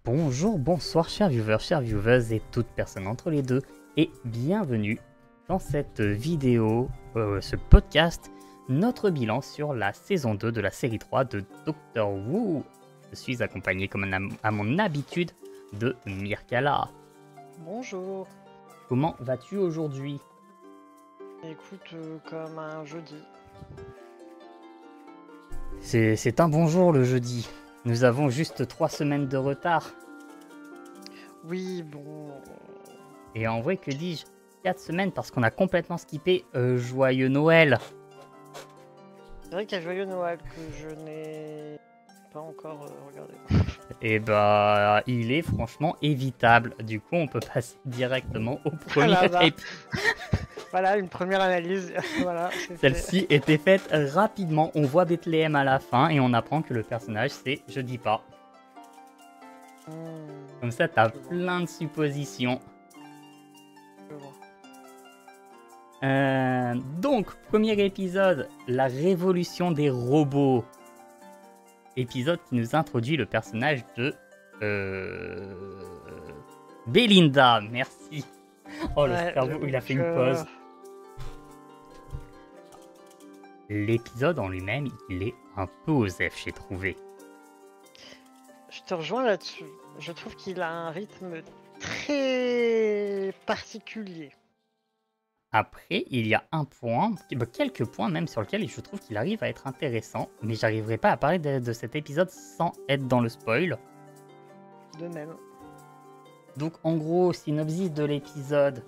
Bonjour, bonsoir chers viewers et toutes personnes entre les deux et bienvenue dans cette vidéo, ce podcast, notre bilan sur la saison 2 de la série 3 de Doctor Who. Je suis accompagné comme à mon habitude de Mirkala. Bonjour. Comment vas-tu aujourd'hui? Écoute, comme un jeudi. C'est un bon jour le jeudi. Nous avons juste 3 semaines de retard. Oui, bon... Et en vrai, que dis-je, 4 semaines parce qu'on a complètement skippé Joyeux Noël. C'est vrai qu'il y a Joyeux Noël que je n'ai pas encore regardé. Et bah, il est franchement évitable. Du coup, on peut passer directement au premier épisode. Voilà, une première analyse. Voilà, celle-ci était faite rapidement. On voit Bethléem à la fin et on apprend que le personnage, c'est Je dis pas. Comme ça, t'as plein de suppositions. Donc, premier épisode, la révolution des robots. Épisode qui nous introduit le personnage de Belinda. Merci. Oh, le cerveau, il a fait une pause. L'épisode en lui-même, il est un peu osef, j'ai trouvé. Je te rejoins là-dessus. Je trouve qu'il a un rythme très particulier. Après, il y a un point, quelques points même sur lesquels je trouve qu'il arrive à être intéressant, mais j'arriverai pas à parler de cet épisode sans être dans le spoil. De même. Donc en gros, synopsis de l'épisode,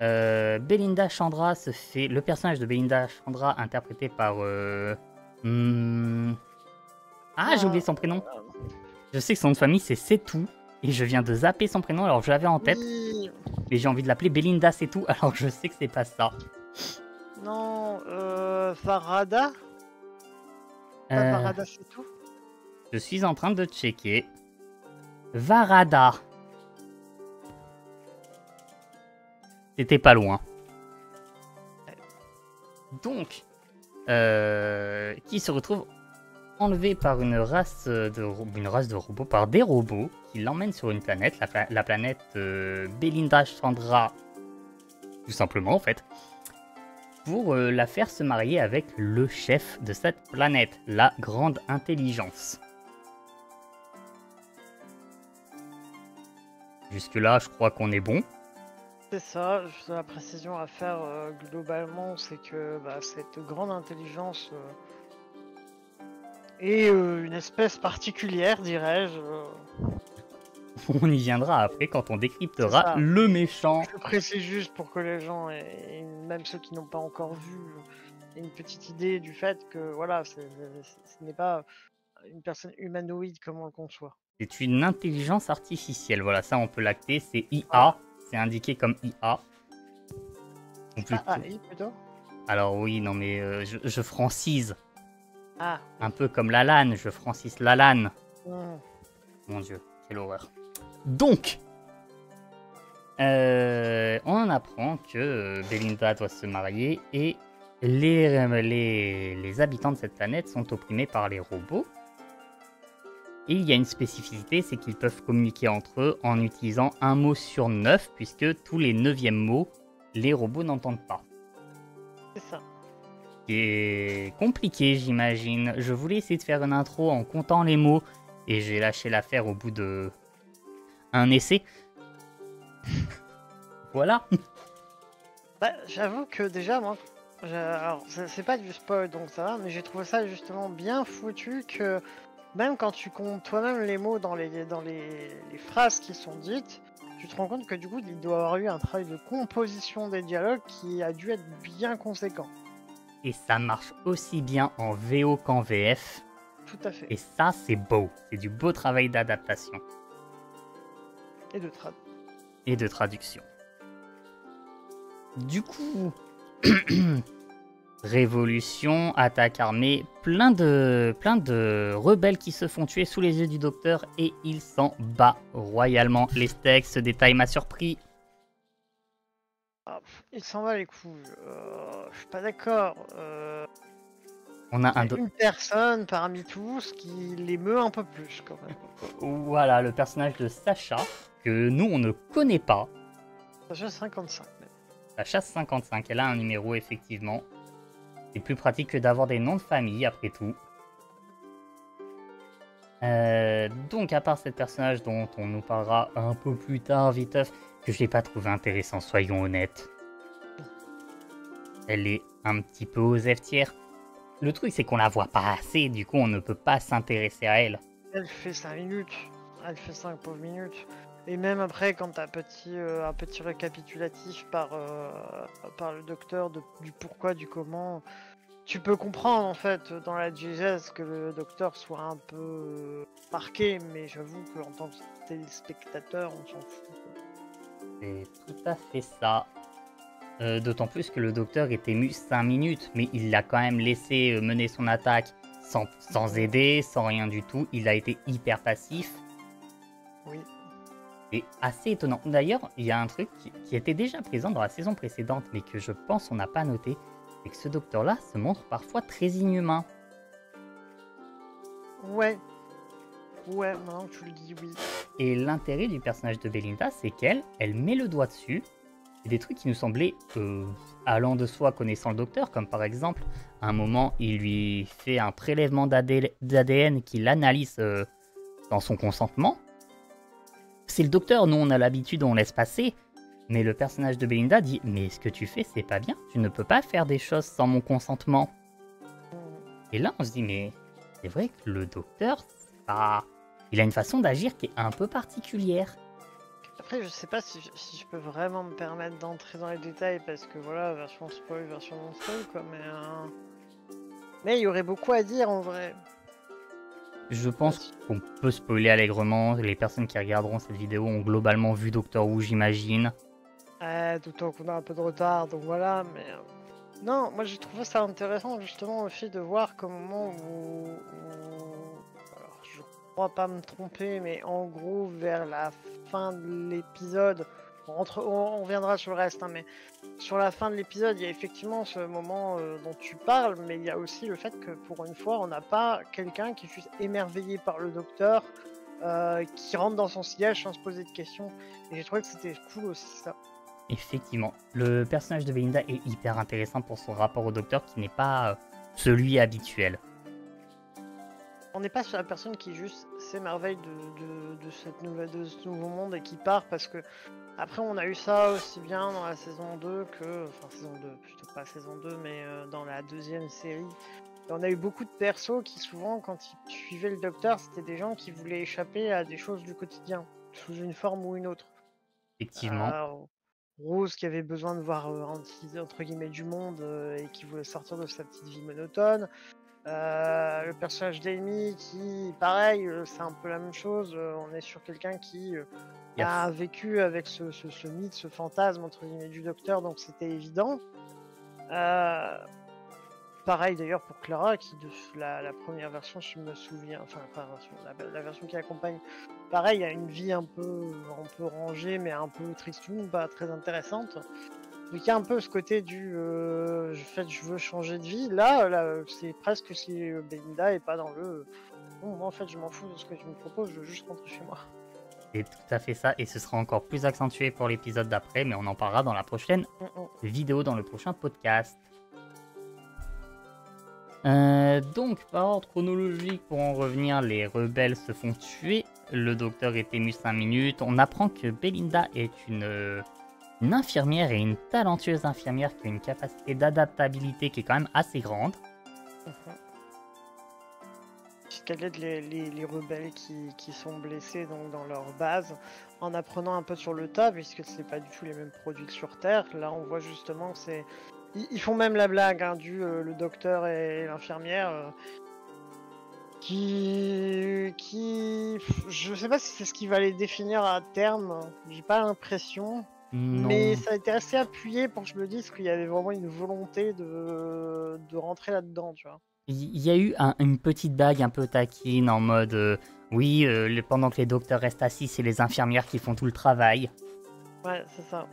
Belinda Chandra se fait... Le personnage de Belinda Chandra, interprété par... j'ai oublié son prénom. Je sais que son nom de famille, c'est Setou. Et je viens de zapper son prénom, alors je l'avais en tête. Oui. Mais j'ai envie de l'appeler Belinda Setou, alors je sais que c'est pas ça. Non, Varada Varada Setou. Je suis en train de checker. Varada. C'était pas loin. Donc, qui se retrouve enlevé par une race de robots, par des robots, qui l'emmènent sur une planète, la planète Belinda Chandra, tout simplement en fait, pour la faire se marier avec le chef de cette planète, la Grande Intelligence. Jusque-là, je crois qu'on est bon. C'est ça, juste la précision à faire globalement, c'est que cette grande intelligence est une espèce particulière, dirais-je. On y viendra après quand on décryptera le méchant. Je précise juste pour que les gens, et même ceux qui n'ont pas encore vu, aient une petite idée du fait que voilà, ce n'est pas une personne humanoïde comme on le conçoit. C'est une intelligence artificielle, voilà, ça on peut l'acter, c'est IA. C'est indiqué comme IA. AI plutôt. Alors oui, non mais je francise. Ah. Un peu comme Lalanne, je francise Lalanne. Mon dieu, quelle horreur. Donc, on apprend que Belinda doit se marier et les habitants de cette planète sont opprimés par les robots. Et il y a une spécificité, c'est qu'ils peuvent communiquer entre eux en utilisant un mot sur 9, puisque tous les 9e mots, les robots n'entendent pas. C'est ça. C'est compliqué, j'imagine. Je voulais essayer de faire une intro en comptant les mots, et j'ai lâché l'affaire au bout de un essai. Voilà. J'avoue que déjà, moi, alors c'est pas du spoil, donc ça va, mais j'ai trouvé ça justement bien foutu que... Même quand tu comptes toi-même les mots dans les phrases qui sont dites, tu te rends compte que du coup il doit avoir eu un travail de composition des dialogues qui a dû être bien conséquent. Et ça marche aussi bien en VO qu'en VF. Tout à fait. Et ça c'est beau, c'est du beau travail d'adaptation. Et de traduction. Du coup... Révolution, attaque armée, plein de rebelles qui se font tuer sous les yeux du docteur et il s'en bat royalement. Les steaks, ce détail m'a surpris. Il s'en va les couilles. Je suis pas d'accord. On a Il un y a une personne parmi tous qui l'émeut un peu plus quand même. Voilà, le personnage de Sacha, que nous on ne connaît pas. Sacha 55 même. Sacha 55, elle a un numéro effectivement. C'est plus pratique que d'avoir des noms de famille après tout. Donc à part cette personnage dont on nous parlera un peu plus tard, viteuf, que je n'ai pas trouvé intéressant, soyons honnêtes. Elle est un petit peu aux F tiers. Le truc c'est qu'on la voit pas assez, du coup on ne peut pas s'intéresser à elle. Elle fait 5 minutes. Elle fait 5 pauvres minutes. Et même après, quand t'as un petit récapitulatif par le docteur du pourquoi, du comment, tu peux comprendre en fait dans la diégèse que le docteur soit un peu marqué, mais j'avoue qu'en tant que téléspectateur, on s'en fout. C'est tout à fait ça. D'autant plus que le docteur est ému 5 minutes, mais il l'a quand même laissé mener son attaque sans aider, sans rien du tout. Il a été hyper passif. Oui. C'est assez étonnant. D'ailleurs, il y a un truc qui était déjà présent dans la saison précédente, mais que je pense on n'a pas noté, c'est que ce docteur-là se montre parfois très inhumain. Ouais. Ouais, maintenant que tu le dis, oui. Et l'intérêt du personnage de Belinda, c'est elle met le doigt dessus. Et des trucs qui nous semblaient allant de soi connaissant le docteur, comme par exemple, à un moment, il lui fait un prélèvement d'ADN qu'il analyse dans son consentement. C'est le docteur, nous on a l'habitude, on laisse passer. Mais le personnage de Belinda dit « Mais ce que tu fais, c'est pas bien, tu ne peux pas faire des choses sans mon consentement. » Et là, on se dit « Mais c'est vrai que le docteur, il a une façon d'agir qui est un peu particulière. » Après, je sais pas si je peux vraiment me permettre d'entrer dans les détails parce que voilà, version spoil, version non spoil quoi, mais il y aurait beaucoup à dire en vrai. Je pense qu'on peut spoiler allègrement. Les personnes qui regarderont cette vidéo ont globalement vu Doctor Who, j'imagine. D'autant qu'on a un peu de retard, donc voilà, mais... Non, moi j'ai trouvé ça intéressant justement aussi de voir qu'au moment où... Alors, je crois pas me tromper, mais en gros, vers la fin de l'épisode, on reviendra sur le reste, hein, mais sur la fin de l'épisode, il y a effectivement ce moment dont tu parles, mais il y a aussi le fait que pour une fois, on n'a pas quelqu'un qui est juste émerveillé par le docteur, qui rentre dans son siège sans se poser de questions. Et j'ai trouvé que c'était cool aussi ça. Effectivement, le personnage de Belinda est hyper intéressant pour son rapport au docteur qui n'est pas celui habituel. On n'est pas sur la personne qui juste s'émerveille de ce nouveau monde et qui part parce que après on a eu ça aussi bien dans la saison 2 que... Enfin saison 2, plutôt pas saison 2 mais dans la deuxième série. Et on a eu beaucoup de persos qui souvent quand ils suivaient le docteur c'était des gens qui voulaient échapper à des choses du quotidien, sous une forme ou une autre. Effectivement. Rose qui avait besoin de voir entre guillemets du monde et qui voulait sortir de sa petite vie monotone. Le personnage d'Amy qui, pareil, c'est un peu la même chose. On est sur quelqu'un qui a vécu avec ce mythe, ce fantasme entre guillemets du docteur, donc c'était évident. Pareil d'ailleurs pour Clara, qui de la première version, je me souviens, enfin la version qui accompagne, pareil, a une vie un peu rangée, mais un peu tristoune, pas très intéressante. Donc il y a un peu ce côté du je veux changer de vie. Là c'est presque si Belinda est pas dans le bon, moi en fait je m'en fous de ce que tu me proposes, je veux juste rentrer chez moi. C'est tout à fait ça, et ce sera encore plus accentué pour l'épisode d'après, mais on en parlera dans la prochaine vidéo, dans le prochain podcast. Donc, par ordre chronologique, pour en revenir, les rebelles se font tuer. Le docteur est ému 5 minutes. On apprend que Belinda est une infirmière et une talentueuse infirmière qui a une capacité d'adaptabilité qui est quand même assez grande. Puisqu'elle aide les rebelles qui sont blessés donc, dans leur base, en apprenant un peu sur le tas, puisque c'est pas du tout les mêmes produits que sur Terre. Là, on voit justement que c'est... Ils font même la blague hein, le docteur et l'infirmière qui... Je sais pas si c'est ce qui va les définir à terme, j'ai pas l'impression. Non. Mais ça a été assez appuyé pour que je me dise qu'il y avait vraiment une volonté de rentrer là-dedans, tu vois. Il y a eu une petite bague un peu taquine en mode oui, pendant que les docteurs restent assis, c'est les infirmières qui font tout le travail. Ouais, c'est ça.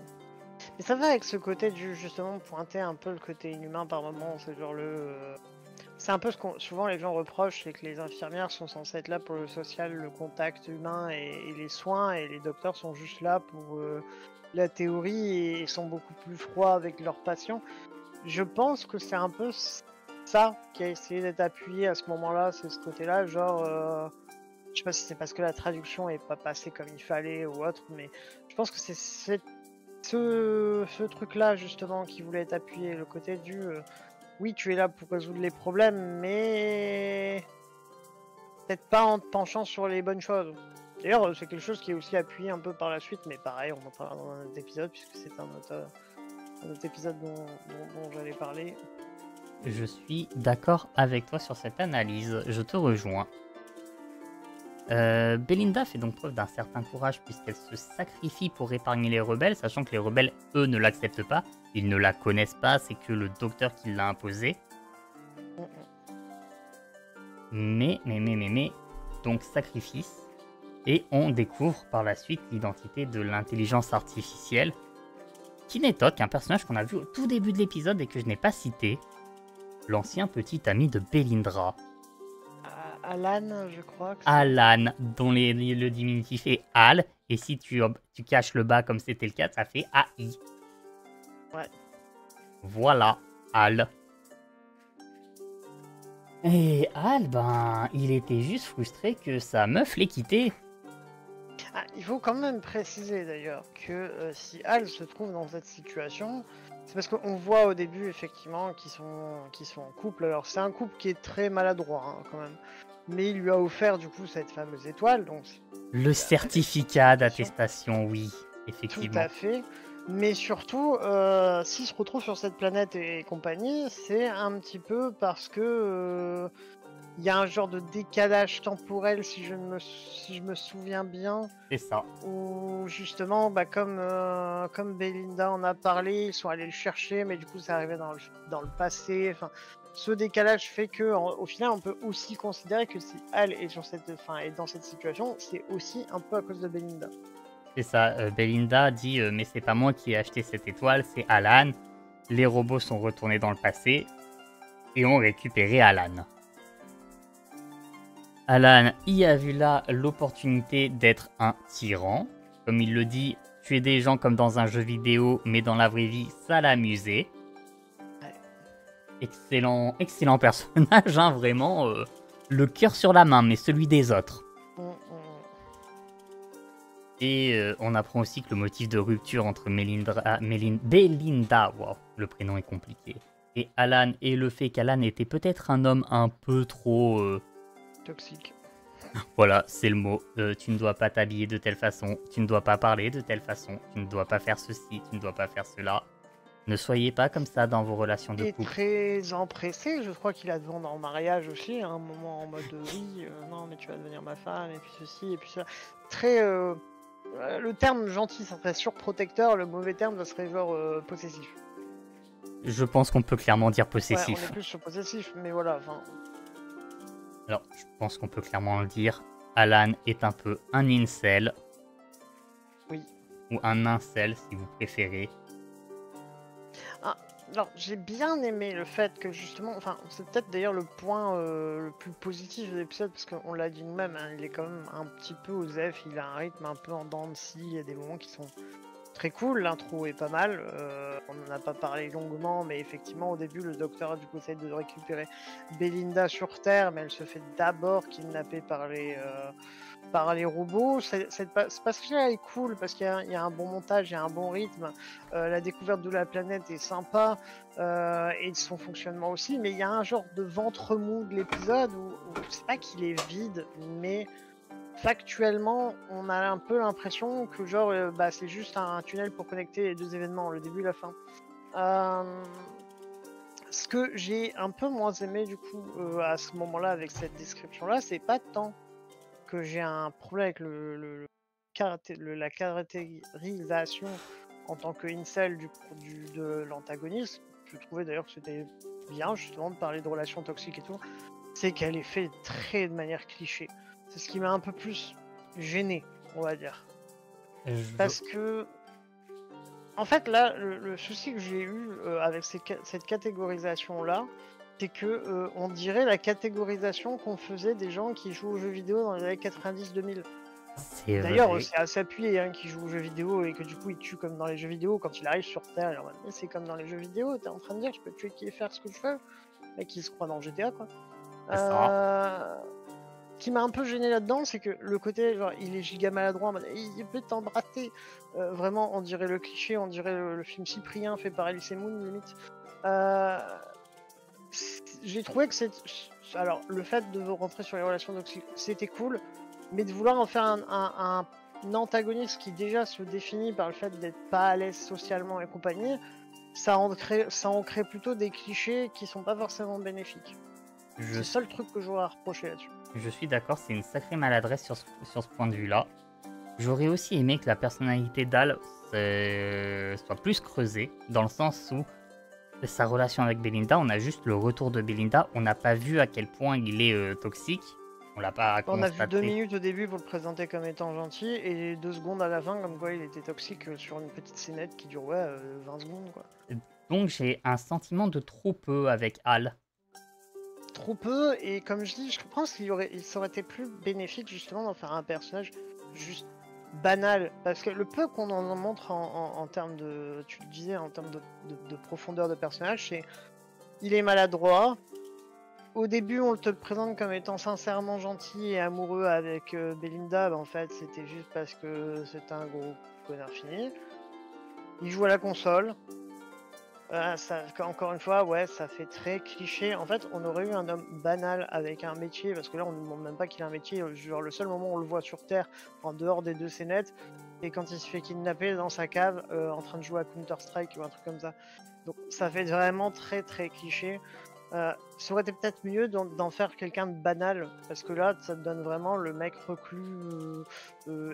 Mais ça va avec ce côté du justement pointer un peu le côté inhumain par moment, c'est genre C'est un peu ce qu'on souvent les gens reprochent, c'est que les infirmières sont censées être là pour le social, le contact humain et les soins, et les docteurs sont juste là pour la théorie et sont beaucoup plus froids avec leurs patients. Je pense que c'est un peu ça qui a essayé d'être appuyé à ce moment-là, c'est ce côté-là, genre, je sais pas si c'est parce que la traduction est pas passée comme il fallait ou autre, mais je pense que c'est ce truc-là justement qui voulait être appuyé, le côté du oui, tu es là pour résoudre les problèmes, mais peut-être pas en te penchant sur les bonnes choses. D'ailleurs, c'est quelque chose qui est aussi appuyé un peu par la suite, mais pareil, on en parlera dans un autre épisode, puisque c'est un autre épisode dont j'allais parler. Je suis d'accord avec toi sur cette analyse, je te rejoins. Belinda fait donc preuve d'un certain courage puisqu'elle se sacrifie pour épargner les rebelles, sachant que les rebelles, eux, ne l'acceptent pas. Ils ne la connaissent pas, c'est que le docteur qui l'a imposé. Mais, donc sacrifice. Et on découvre par la suite l'identité de l'intelligence artificielle, qui n'est autre qu'un personnage qu'on a vu au tout début de l'épisode et que je n'ai pas cité, l'ancien petit ami de Belindra. Alan, je crois. Alan, dont le diminutif est Al, et si tu caches le bas comme c'était le cas, ça fait AI. Ouais. Voilà, Al. Et Al, ben, il était juste frustré que sa meuf l'ait quitté. Ah, il faut quand même préciser d'ailleurs que si Al se trouve dans cette situation, c'est parce qu'on voit au début effectivement qu'ils sont en couple. Alors c'est un couple qui est très maladroit hein, quand même. Mais il lui a offert du coup cette fameuse étoile. Donc le certificat d'attestation, oui, effectivement. Tout à fait. Mais surtout, s'il se retrouve sur cette planète et compagnie, c'est un petit peu parce que il y a un genre de décalage temporel, si je me souviens bien. C'est ça. Où justement, bah, comme Belinda en a parlé, ils sont allés le chercher, mais du coup, ça arrivait dans le passé. Enfin, ce décalage fait que, au final, on peut aussi considérer que si Al est est dans cette situation, c'est aussi un peu à cause de Belinda. C'est ça. Belinda dit mais c'est pas moi qui ai acheté cette étoile, c'est Alan. Les robots sont retournés dans le passé et ont récupéré Alan. Alan y a vu là l'opportunité d'être un tyran. Comme il le dit, tuer des gens comme dans un jeu vidéo, mais dans la vraie vie, ça l'amusait. Excellent personnage, hein, vraiment. Le cœur sur la main, mais celui des autres. Et on apprend aussi que le motif de rupture entre Belinda, wow, le prénom est compliqué, et Alan, et le fait qu'Alan était peut-être un homme un peu trop... toxique. Voilà, c'est le mot. Tu ne dois pas t'habiller de telle façon, tu ne dois pas parler de telle façon, tu ne dois pas faire ceci, tu ne dois pas faire cela. Ne soyez pas comme ça dans vos relations de couple. Très empressé, je crois qu'il a demandé en mariage aussi, à un moment en mode oui, non mais tu vas devenir ma femme, et puis ceci, et puis ça. Très... le terme gentil, ça serait surprotecteur, le mauvais terme, ça serait genre possessif. Je pense qu'on peut clairement dire possessif. Ouais, on est plus sur possessif, mais voilà, enfin... Alors, je pense qu'on peut clairement le dire. Alan est un peu un incel. Oui. Ou un incel, si vous préférez. Ah, alors, j'ai bien aimé le fait que justement... Enfin, c'est peut-être d'ailleurs le point le plus positif de l'épisode, parce qu'on l'a dit nous-mêmes, hein, il est quand même un petit peu osef, il a un rythme un peu en dents de scie, il y a des moments qui sont... très cool, l'intro est pas mal, on n'en a pas parlé longuement, mais effectivement au début le docteur du coup essaie de récupérer Belinda sur Terre, mais elle se fait d'abord kidnapper par les robots. Cette passage-là est cool parce qu'il y a un bon montage, il y a un bon rythme, la découverte de la planète est sympa, et son fonctionnement aussi, mais il y a un genre de ventre mou de l'épisode où c'est pas qu'il est vide, mais factuellement, on a un peu l'impression que genre c'est juste un tunnel pour connecter les deux événements, le début et la fin. Ce que j'ai un peu moins aimé du coup à ce moment-là avec cette description-là, c'est pas tant que j'ai un problème avec la caractérisation en tant que incel de l'antagoniste. Je trouvais d'ailleurs que c'était bien justement de parler de relations toxiques et tout. C'est qu'elle est faite de manière cliché. C'est ce qui m'a un peu plus gêné, on va dire. Parce que, en fait, là, le souci que j'ai eu avec cette catégorisation-là, c'est que on dirait la catégorisation qu'on faisait des gens qui jouent aux jeux vidéo dans les années 90-2000. C'est D'ailleurs, vrai. c'est assez appuyé hein, qui joue aux jeux vidéo et que du coup il tue comme dans les jeux vidéo quand il arrive sur Terre. Et en mode, mais c'est comme dans les jeux vidéo, t'es en train de dire je peux tuer qui et faire ce que je veux. Le mec il se croit dans GTA quoi. C'est ça. Ce qui m'a un peu gêné là-dedans, c'est que le côté genre il est giga maladroit, en mode, il peut t'embrasser. Vraiment, on dirait le cliché, on dirait le film Cyprien fait par Elise Moon limite. J'ai trouvé que c'est. Alors, le fait de rentrer sur les relations toxiques, c'était cool, mais de vouloir en faire un antagoniste qui déjà se définit par le fait d'être pas à l'aise socialement et compagnie, ça en crée plutôt des clichés qui sont pas forcément bénéfiques. C'est Je, le seul truc que j'aurais à reprocher là-dessus. je suis d'accord, c'est une sacrée maladresse sur ce point de vue-là. J'aurais aussi aimé que la personnalité d'Al soit plus creusée, dans le sens où sa relation avec Belinda, on a juste le retour de Belinda, on n'a pas vu à quel point il est toxique, on l'a pas On a vu 2 constaté. minutes au début pour le présenter comme étant gentil, et 2 secondes à la fin comme quoi il était toxique sur une petite scénette qui dure 20 secondes quoi. Donc j'ai un sentiment de trop peu avec Al. Trop peu, et comme je dis, je pense qu'il ça aurait été plus bénéfique justement d'en faire un personnage juste banal, parce que le peu qu'on en montre en termes de, tu le disais, en termes de profondeur de personnage, c'est il est maladroit. Au début, on te le présente comme étant sincèrement gentil et amoureux avec Belinda, en fait, c'était juste parce que c'est un gros connard fini. Il joue à la console. Encore une fois, ouais, ça fait très cliché. En fait, on aurait eu un homme banal avec un métier, parce que là, on ne demande même pas qu'il ait un métier. Genre, le seul moment où on le voit sur Terre, en dehors des 2 scénettes, c'est quand il se fait kidnapper dans sa cave, en train de jouer à Counter-Strike ou un truc comme ça. Donc, ça fait vraiment très très cliché. Ça aurait été peut-être mieux d'en faire quelqu'un de banal, parce que là, ça te donne vraiment le mec reclus,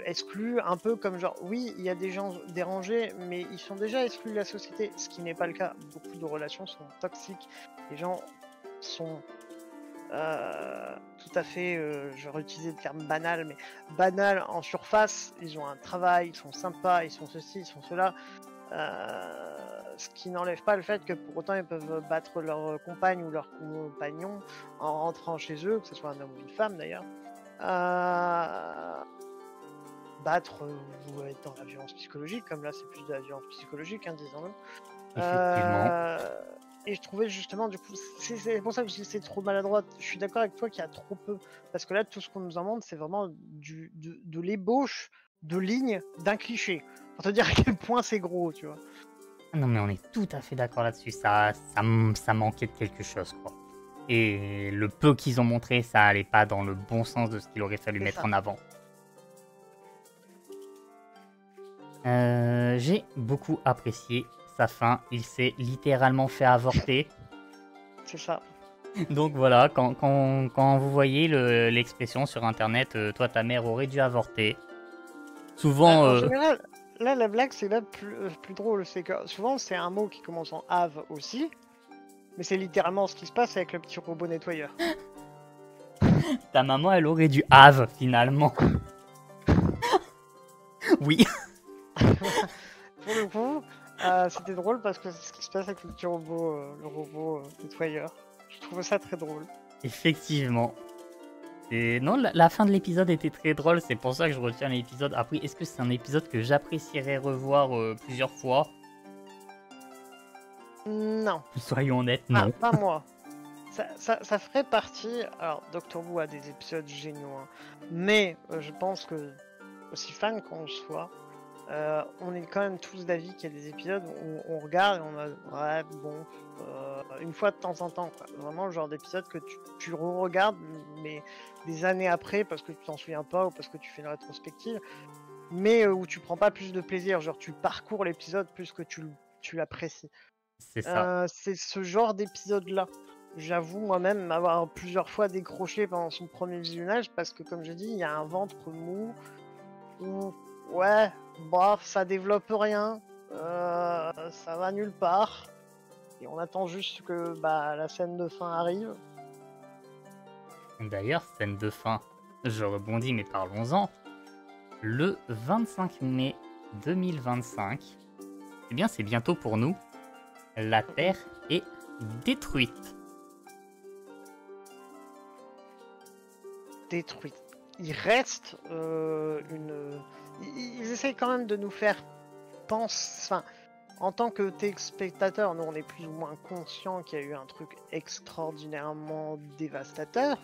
exclu, un peu comme genre, oui, il y a des gens dérangés, mais ils sont déjà exclus de la société, ce qui n'est pas le cas. Beaucoup de relations sont toxiques, les gens sont tout à fait, je vais utiliser le terme banal, mais banal en surface, ils ont un travail, ils sont sympas, ils sont ceci, ils sont cela. Ce qui n'enlève pas le fait que pour autant ils peuvent battre leur compagne ou leur compagnon en rentrant chez eux, que ce soit un homme ou une femme d'ailleurs. Battre ou être dans la violence psychologique, comme là c'est plus de la violence psychologique, hein, disons-le. Effectivement. Et je trouvais justement, du coup, c'est pour ça que je dis c'est trop maladroit. Je suis d'accord avec toi qu'il y a trop peu. Parce que là, tout ce qu'on nous en montre, c'est vraiment de l'ébauche de lignes d'un cliché. Pour te dire à quel point c'est gros, tu vois. Non mais on est tout à fait d'accord là-dessus, ça manquait de quelque chose quoi. Et le peu qu'ils ont montré, ça allait pas dans le bon sens de ce qu'il aurait fallu C'est mettre ça. en avant. J'ai beaucoup apprécié sa fin, il s'est littéralement fait avorter. C'est ça. Donc voilà, quand vous voyez l'expression sur internet, toi ta mère aurait dû avorter. Souvent, En général, là, la blague, c'est là plus drôle. C'est que souvent, c'est un mot qui commence en have aussi. Mais c'est littéralement ce qui se passe avec le petit robot nettoyeur. ta maman elle aurait dû have finalement. Oui. Pour le coup, c'était drôle parce que c'est ce qui se passe avec le petit robot, le robot nettoyeur. Je trouve ça très drôle. Effectivement. Et non, la fin de l'épisode était très drôle, c'est pour ça que je retiens l'épisode. Après, est-ce que c'est un épisode que j'apprécierais revoir plusieurs fois? Non. Soyons honnêtes, non. Pas moi. Ça ferait partie. Alors, Doctor Who a des épisodes géniaux, hein. Mais je pense que, aussi fan qu'on soit, on est quand même tous d'avis qu'il y a des épisodes où on regarde et on a ouais bon une fois de temps en temps quoi. Vraiment le genre d'épisode que tu re-regardes mais des années après parce que tu t'en souviens pas ou parce que tu fais une rétrospective, mais où tu prends pas plus de plaisir, genre tu parcours l'épisode plus que tu l'apprécies. C'est ça. C'est ce genre d'épisode là. J'avoue moi-même m'avoir plusieurs fois décroché pendant son premier visionnage parce que comme je dis il y a un ventre mou où ouais, bof, ça développe rien, ça va nulle part, et on attend juste que la scène de fin arrive. D'ailleurs, scène de fin, je rebondis, mais parlons-en. Le 25 mai 2025, eh bien c'est bientôt pour nous, la Terre est détruite. détruite. Il reste Ils essayent quand même de nous faire penser... Enfin, en tant que spectateur, nous on est plus ou moins conscient qu'il y a eu un truc extraordinairement dévastateur.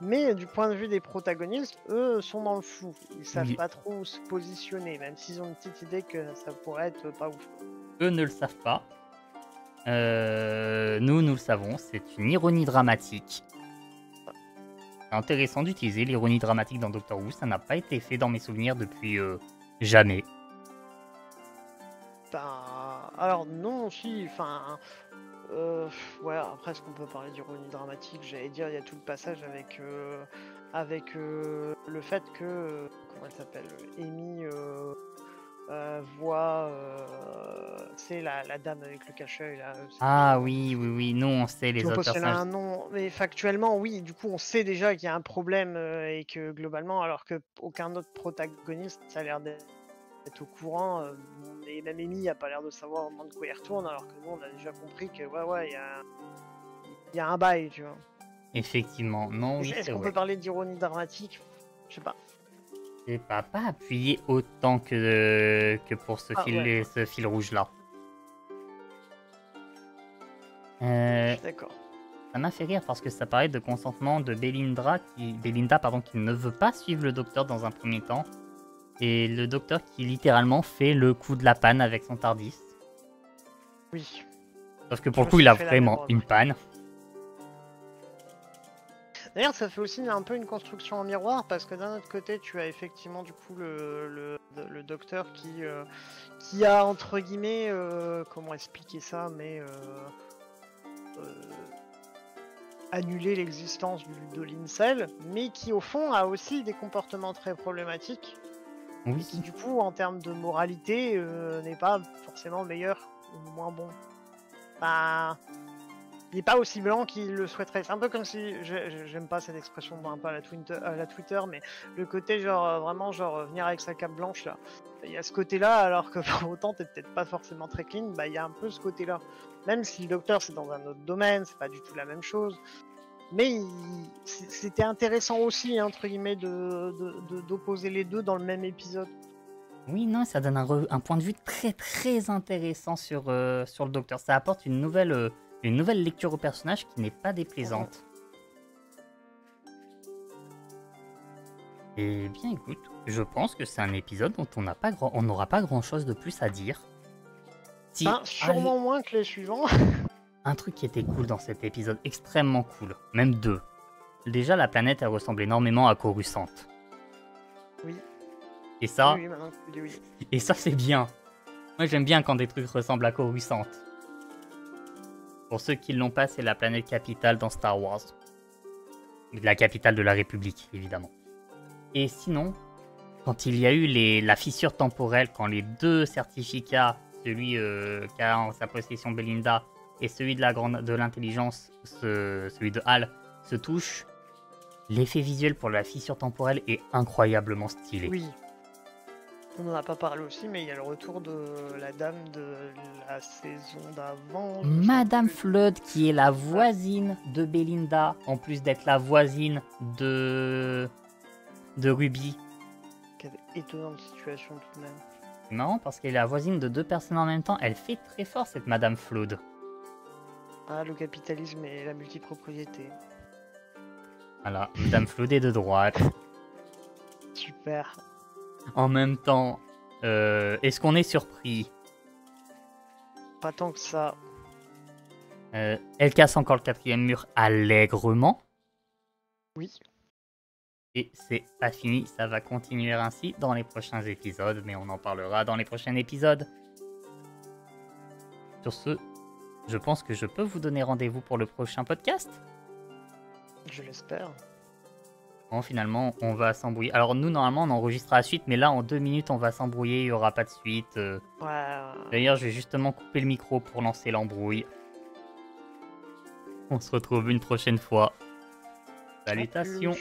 Mais du point de vue des protagonistes, eux sont dans le flou. Ils savent pas trop où se positionner, même s'ils ont une petite idée que ça pourrait être pas ouf. Eux ne le savent pas. Nous le savons. C'est une ironie dramatique. C'est intéressant d'utiliser l'ironie dramatique dans Doctor Who. Ça n'a pas été fait dans mes souvenirs depuis jamais. Alors non, si, enfin... ouais, après, est-ce qu'on peut parler d'ironie dramatique? J'allais dire, il y a tout le passage avec le fait que... comment elle s'appelle? Amy voit... c'est la dame avec le cache-œil, là. Ah oui, nous on sait les autres personnages. Un nom, mais factuellement, oui, du coup, on sait déjà qu'il y a un problème et que globalement, alors que aucun autre protagoniste, ça a l'air d'être au courant, et même Amy a pas l'air de savoir vraiment de quoi il retourne, alors que nous on a déjà compris que ouais, il y a un bail, tu vois. Effectivement, non, oui, est-ce qu'on peut parler d'ironie dramatique? Je sais pas. C'est pas appuyé autant que pour ce fil rouge là. Je suis d'accord. Ça m'a fait rire parce que ça parlait de consentement de Belinda qui ne veut pas suivre le docteur dans un premier temps. Et le docteur qui littéralement fait le coup de la panne avec son TARDIS. Oui. Sauf que pour le coup, il a vraiment une panne. D'ailleurs, ça fait aussi un peu une construction en miroir, parce que d'un autre côté, tu as effectivement du coup le docteur qui a, entre guillemets, comment expliquer ça, mais annulé l'existence de l'Incel, mais qui au fond a aussi des comportements très problématiques. Oui. Qui du coup, en termes de moralité, n'est pas forcément meilleur ou moins bon. Bah, il n'est pas aussi blanc qu'il le souhaiterait. C'est un peu comme si, j'aime pas cette expression, un peu à la Twitter, mais le côté genre vraiment genre venir avec sa cape blanche là. Il y a ce côté-là, alors que pour autant t'es peut-être pas forcément très clean. Bah il y a un peu ce côté-là. Même si le docteur c'est dans un autre domaine, c'est pas du tout la même chose. Mais c'était intéressant aussi, entre guillemets, d'opposer les deux dans le même épisode. Oui, non, ça donne un point de vue très très intéressant sur le docteur. Ça apporte une nouvelle lecture au personnage qui n'est pas déplaisante. Eh bien, écoute, je pense que c'est un épisode dont on n'aura pas grand-chose de plus à dire. Sûrement moins que les suivants. Un truc qui était cool dans cet épisode, extrêmement cool, même deux. Déjà, la planète, elle ressemble énormément à Coruscant. Oui. Et ça, oui, maintenant que tu dis oui. Et ça, c'est bien. Moi, j'aime bien quand des trucs ressemblent à Coruscant. Pour ceux qui l'ont pas, c'est la planète capitale dans Star Wars. La capitale de la République, évidemment. Et sinon, quand il y a eu la fissure temporelle, quand les deux certificats, celui qu'a en sa possession Belinda et celui de l'intelligence, celui de Hal, se touchent, l'effet visuel pour la fissure temporelle est incroyablement stylé. Oui. On n'en a pas parlé aussi, mais il y a le retour de la dame de la saison d'avant. Madame Flood, qui est la voisine de Belinda, en plus d'être la voisine de Ruby. Quelle étonnante situation tout de même. C'est marrant parce qu'elle est la voisine de deux personnes en même temps. Elle fait très fort cette Madame Flood. Ah, le capitalisme et la multipropriété. Voilà, Madame Flood est de droite. Super. En même temps, est-ce qu'on est surpris? Pas tant que ça. Elle casse encore le quatrième mur allègrement. Oui. Et c'est pas fini, ça va continuer ainsi dans les prochains épisodes, mais on en parlera dans les prochains épisodes. Sur ce, je pense que je peux vous donner rendez-vous pour le prochain podcast. Je l'espère. Bon, finalement, on va s'embrouiller. Alors nous, normalement, on enregistrera la suite, mais là, en 2 minutes, on va s'embrouiller, il n'y aura pas de suite. Ouais. D'ailleurs, je vais justement couper le micro pour lancer l'embrouille. On se retrouve une prochaine fois. Salutations.